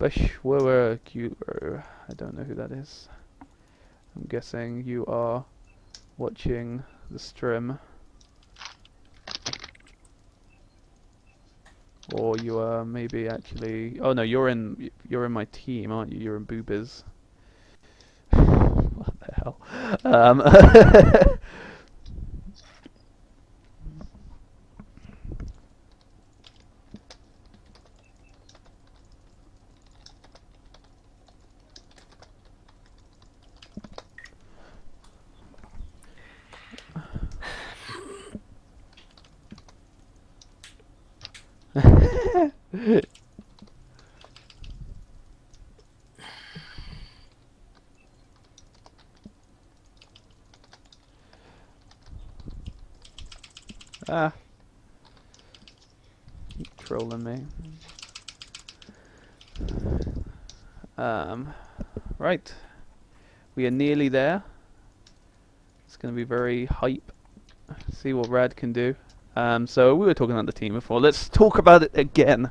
Bushwara, I don't know who that is. I'm guessing you are watching the stream, or you are maybe actually. Oh no, you're in my team, aren't you? You're in Boobies. What the hell? Ah, trolling me. Right. We are nearly there. It's going to be very hype. See what Rad can do. So we were talking about the team before. Let's talk about it again.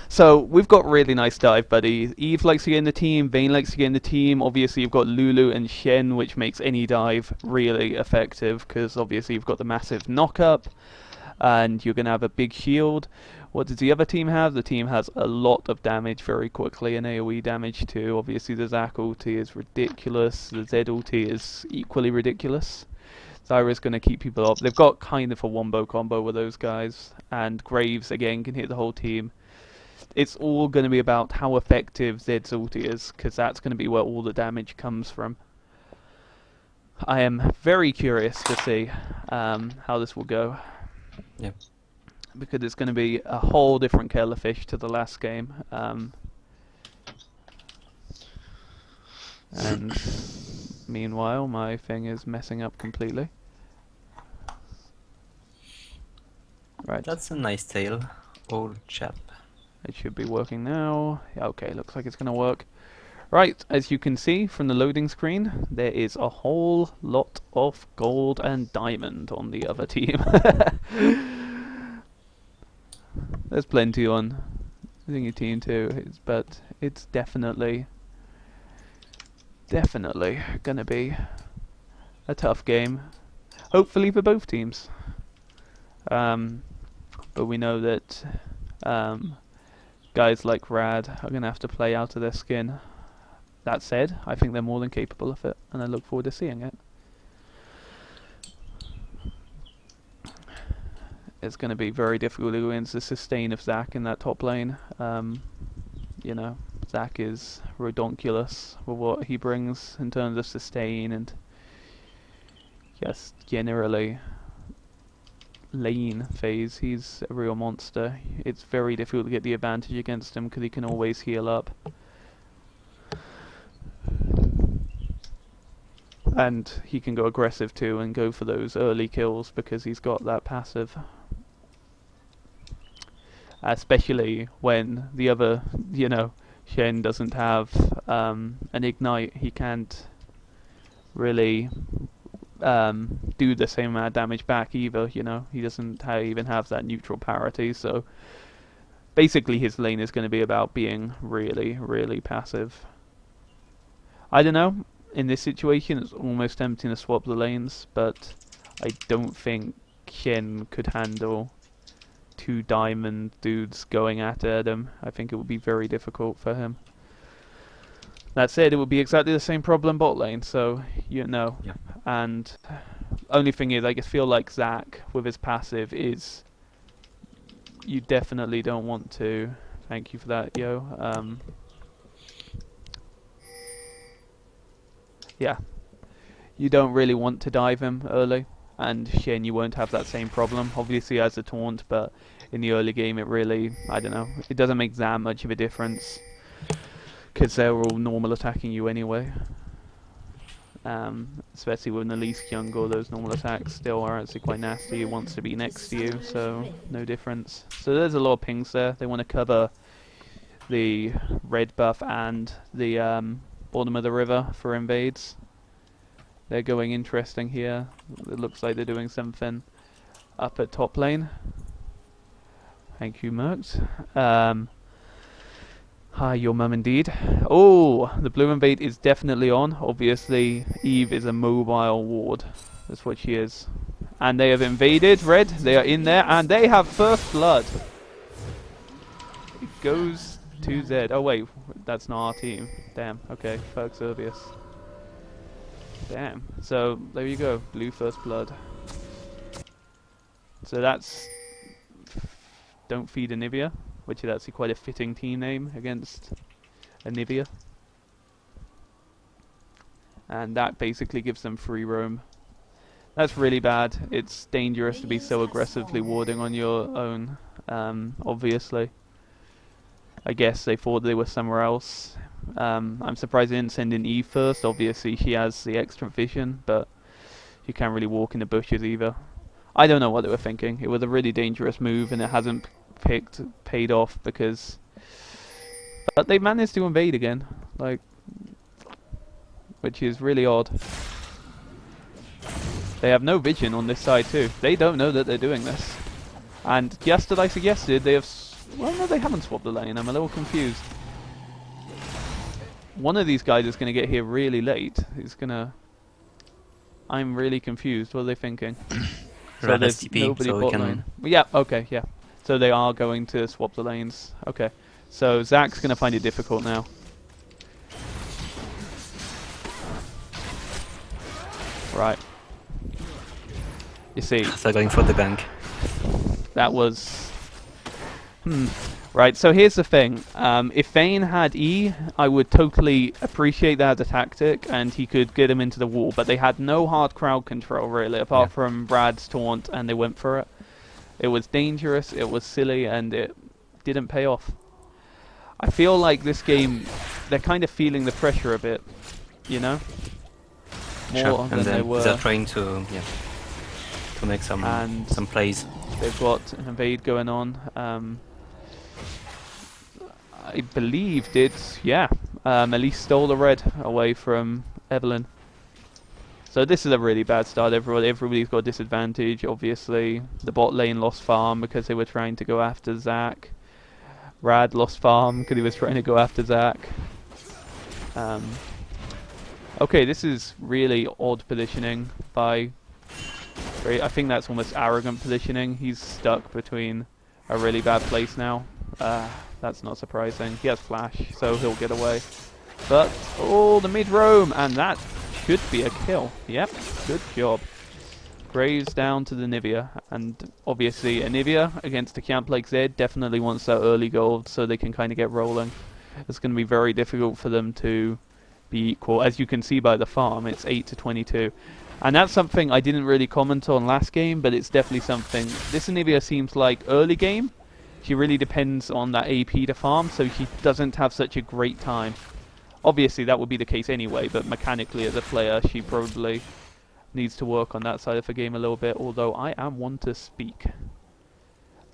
So we've got really nice dive buddies. Eve likes to get in the team. Vayne likes to get in the team. Obviously you've got Lulu and Shen, which makes any dive really effective because obviously you've got the massive knock up and you're going to have a big shield. What does the other team have? The team has a lot of damage very quickly, and AoE damage too. Obviously the Zac ulti is ridiculous. The Zed ulti is equally ridiculous. Zyra's going to keep people up. They've got kind of a wombo combo with those guys, and Graves again can hit the whole team. It's all going to be about how effective Zed's ulti is, because that's going to be where all the damage comes from. I am very curious to see how this will go. Yep. Because it's going to be a whole different kettle of fish to the last game. And meanwhile, my thing is messing up completely. Right. That's a nice tail, old chap. It should be working now. Okay, looks like it's going to work. Right, as you can see from the loading screen, there is a whole lot of gold and diamond on the other team. There's plenty on your team too, but it's definitely gonna be a tough game. Hopefully for both teams. But we know that guys like Rad are gonna have to play out of their skin. That said, I think they're more than capable of it, and I look forward to seeing it. It's going to be very difficult against the sustain of Zac in that top lane. You know, Zac is redonkulous with what he brings in terms of sustain and just generally lane phase. He's a real monster. It's very difficult to get the advantage against him because he can always heal up. And he can go aggressive too and go for those early kills because he's got that passive. Especially when the other, you know, Shen doesn't have an ignite, he can't really do the same amount of damage back either, you know. He doesn't even have that neutral parity, so basically his lane is going to be about being really, really passive. I don't know, in this situation it's almost tempting to swap the lanes, but I don't think Shen could handle two diamond dudes going at him. I think it would be very difficult for him. That said, it would be exactly the same problem bot lane, so you know. Yeah. And only thing is, I just feel like Zac with his passive is, you definitely don't want to. Thank you for that, yo. Yeah, you don't really want to dive him early. And Shen, you won't have that same problem. Obviously as a taunt, but in the early game it really, I don't know, it doesn't make that much of a difference. Because they're all normal attacking you anyway. Especially with an Elise jungle, those normal attacks still are actually quite nasty. He wants to be next to you, so no difference. So there's a lot of pings there. They want to cover the red buff and the bottom of the river for invades. They're going interesting here. It looks like they're doing something up at top lane. Thank you, Mercs. Hi, your mum indeed. Oh, the blue invade is definitely on. Obviously, Eve is a mobile ward. That's what she is. And they have invaded red. They are in there, and they have first blood. It goes to Z. Oh wait, that's not our team. Damn. Okay, fuck Servius. Damn. So there you go. Blue first blood. So that's Don't Feed Anivia, which is actually quite a fitting team name against Anivia. And that basically gives them free roam. That's really bad. It's dangerous to be so aggressively warding on your own, obviously. I guess they thought they were somewhere else. I'm surprised they didn't send in Eve first. Obviously, she has the extra vision, but you can't really walk in the bushes either. I don't know what they were thinking. It was a really dangerous move, and it hasn't paid off because... But they managed to invade again, like, which is really odd. They have no vision on this side too. They don't know that they're doing this. And just as I suggested, they have... Well, no, they haven't swapped the lane. I'm a little confused. One of these guys is going to get here really late. He's going to... I'm really confused. What are they thinking? So Run there's STP, nobody so we bot can... lane. Yeah, okay, yeah. So they are going to swap the lanes. Okay. So Zach's going to find it difficult now. Right. You see, They're going for the gank. that was... Right, so here's the thing. If Vayne had E, I would totally appreciate that as a tactic, and he could get him into the wall, but they had no hard crowd control, really, apart from Brad's taunt, and they went for it. It was dangerous, it was silly, and it didn't pay off. I feel like this game, they're kind of feeling the pressure a bit, you know? More than they were. They're trying to make some plays. They've got an invade going on. I believe Elise stole the red away from Evelyn. So this is a really bad start. Everybody's got a disadvantage, obviously. The bot lane lost farm because they were trying to go after Zac. Rad lost farm because he was trying to go after Zac. Okay, this is really odd positioning by... I think that's almost arrogant positioning. He's stuck between a really bad place now. That's not surprising. He has flash, so he'll get away. But, oh, the mid-roam, and that should be a kill. Yep, good job. Graves down to the Nivea, and obviously Anivia against a camp like Zed definitely wants that early gold so they can kind of get rolling. It's going to be very difficult for them to be equal. As you can see by the farm, it's 8-22. And that's something I didn't really comment on last game, but it's definitely something. This Anivia seems like early game, she really depends on that AP to farm, so she doesn't have such a great time. Obviously that would be the case anyway, but mechanically as a player she probably needs to work on that side of the game a little bit, although I am one to speak.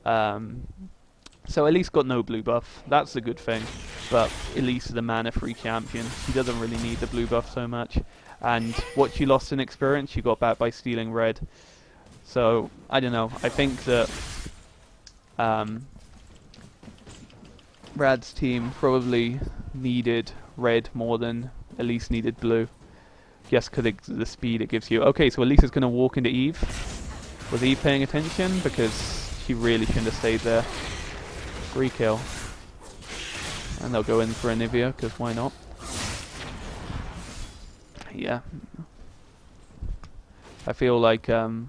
So Elise got no blue buff, that's a good thing, but Elise is a mana-free champion. She doesn't really need the blue buff so much, and what she lost in experience she got back by stealing red. So, I don't know, I think that Rad's team probably needed red more than Elise needed blue. Just because the speed it gives you. Okay, so Elise is going to walk into Eve. Was Eve paying attention? Because she really shouldn't have stayed there. Free kill. And they'll go in for Anivia, because why not? Yeah. I feel like Evelyn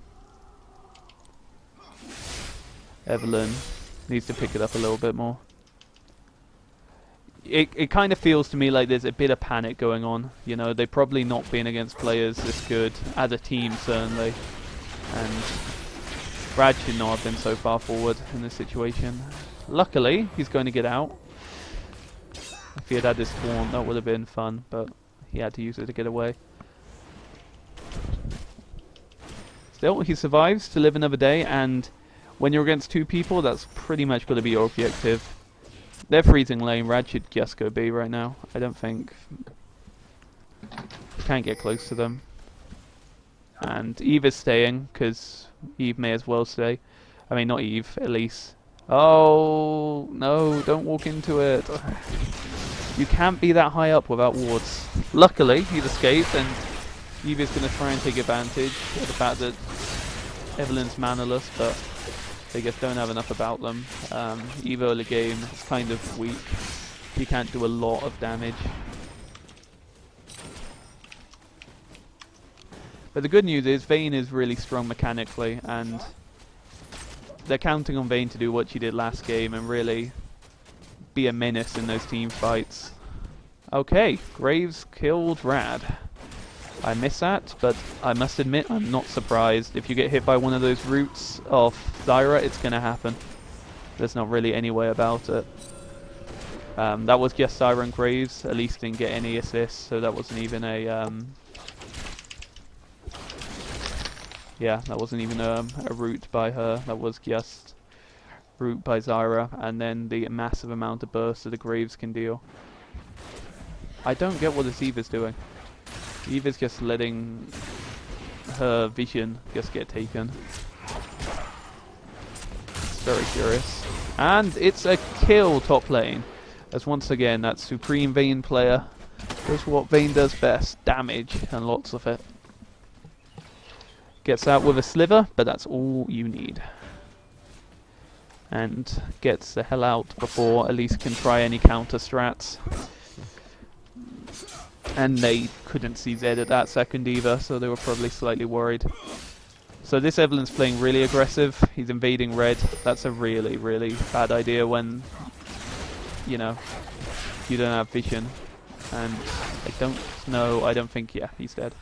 needs to pick it up a little bit more. It kind of feels to me like there's a bit of panic going on. You know, they've probably not been against players this good, as a team certainly. And Brad should not have been so far forward in this situation. Luckily, he's going to get out. If he had had this taunt, that would have been fun, but he had to use it to get away. Still, he survives to live another day, and when you're against two people, that's pretty much got to be your objective. They're freezing lane. Rad should just go B right now. I don't think... Can't get close to them. And Eve is staying, because Eve may as well stay. I mean, not Eve, Elise. Oh, no, don't walk into it. You can't be that high up without wards. Luckily, he's escaped, and Eva's going to try and take advantage of the fact that Evelyn's manaless, but they just don't have enough about them. Eva early game is kind of weak. He can't do a lot of damage. But the good news is Vayne is really strong mechanically, and they're counting on Vayne to do what she did last game and really be a menace in those team fights. Okay, Graves killed Rad. I miss that, but I must admit I'm not surprised. If you get hit by one of those roots of Zyra, it's going to happen. There's not really any way about it. That was just Zyra and Graves. At least didn't get any assists, so that wasn't even a... yeah, that wasn't even a root by her. That was just root by Zyra, and then the massive amount of burst that the Graves can deal. I don't get what this Eva's doing. Eva's just letting her vision just get taken. It's very curious. And it's a kill top lane. As once again, that Supreme Vayne player does what Vayne does best. Damage, and lots of it. Gets out with a sliver, but that's all you need. And gets the hell out before Elise can try any counter strats. And they couldn't see Zed at that second either, so they were probably slightly worried. So this Evelyn's playing really aggressive. He's invading red. That's a really, really bad idea when, you know, you don't have vision. And I don't know, I don't think, yeah, he's dead.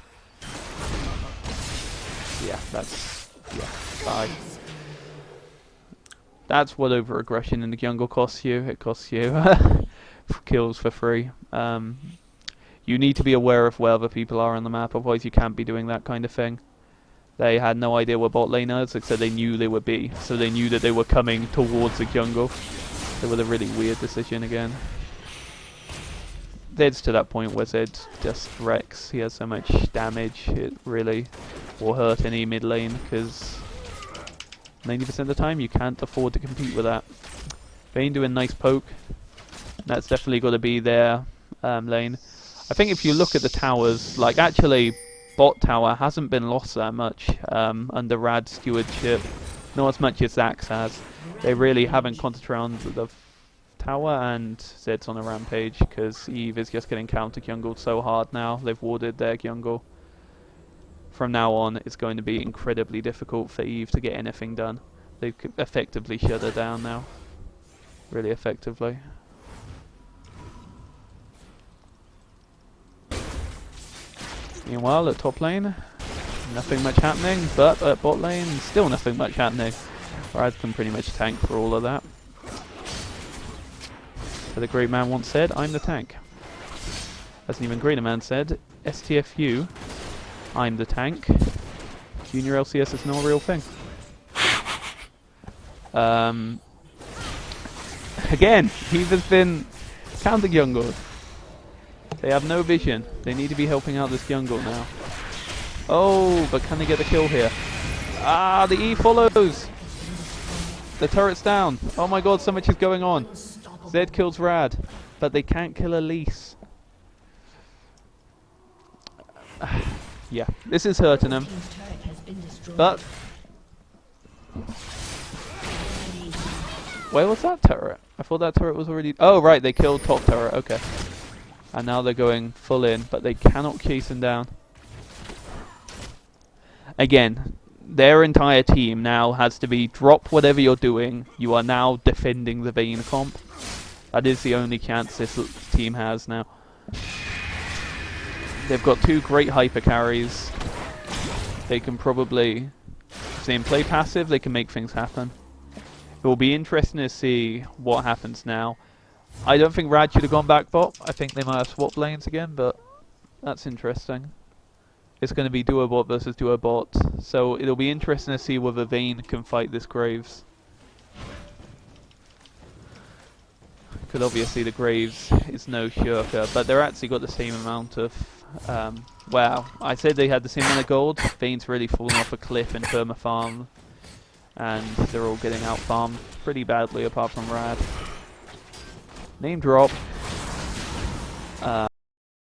Yeah, that's, yeah, bye. That's what over-aggression in the jungle costs you. It costs you kills for free. You need to be aware of where other people are on the map, otherwise you can't be doing that kind of thing. They had no idea where bot lane is, except they knew they would be, so they knew that they were coming towards the jungle. It was a really weird decision again. Zed's to that point where Zed just wrecks. He has so much damage, it really will hurt any mid lane, because 90% of the time you can't afford to compete with that. Vayne doing a nice poke. That's definitely got to be their lane. I think if you look at the towers, like actually bot tower hasn't been lost that much under Rad's stewardship. Not as much as Zax has. They really haven't concentrated on the tower, and Zed's on a rampage because Eve is just getting counter jungled so hard now. They've warded their jungle. From now on, it's going to be incredibly difficult for Eve to get anything done. They've effectively shut her down now. Really effectively. Meanwhile, at top lane, nothing much happening, but at bot lane, still nothing much happening. Rad can pretty much tank for all of that. But the great man once said, I'm the tank. As an even greater man said, STFU, I'm the tank. Junior LCS is not a real thing. Again, Eva's been counter jungled. They have no vision. They need to be helping out this jungle now. Oh, but can they get the kill here? Ah, the E follows. The turret's down. Oh my god, so much is going on. Zed kills Rad, but they can't kill Elise. Yeah, this is hurting them. But where was that turret? I thought that turret was already... Oh right, they killed top turret, okay. And now they're going full in, but they cannot chase him down. Again, their entire team now has to be drop whatever you're doing. You are now defending the Vayne comp. That is the only chance this team has now. They've got two great hyper carries. They can probably, if they play passive, they can make things happen. It will be interesting to see what happens now. I don't think Rad should have gone back bot. I think they might have swapped lanes again, but that's interesting. It's going to be duo bot versus duo bot, so it'll be interesting to see whether Vayne can fight this Graves. Because obviously the Graves is no shirker, but they're actually got the same amount of... wow, I said they had the same amount of gold. Vayne's really fallen off a cliff in perma farm. and they're all getting out farmed pretty badly apart from Rad. Name drop.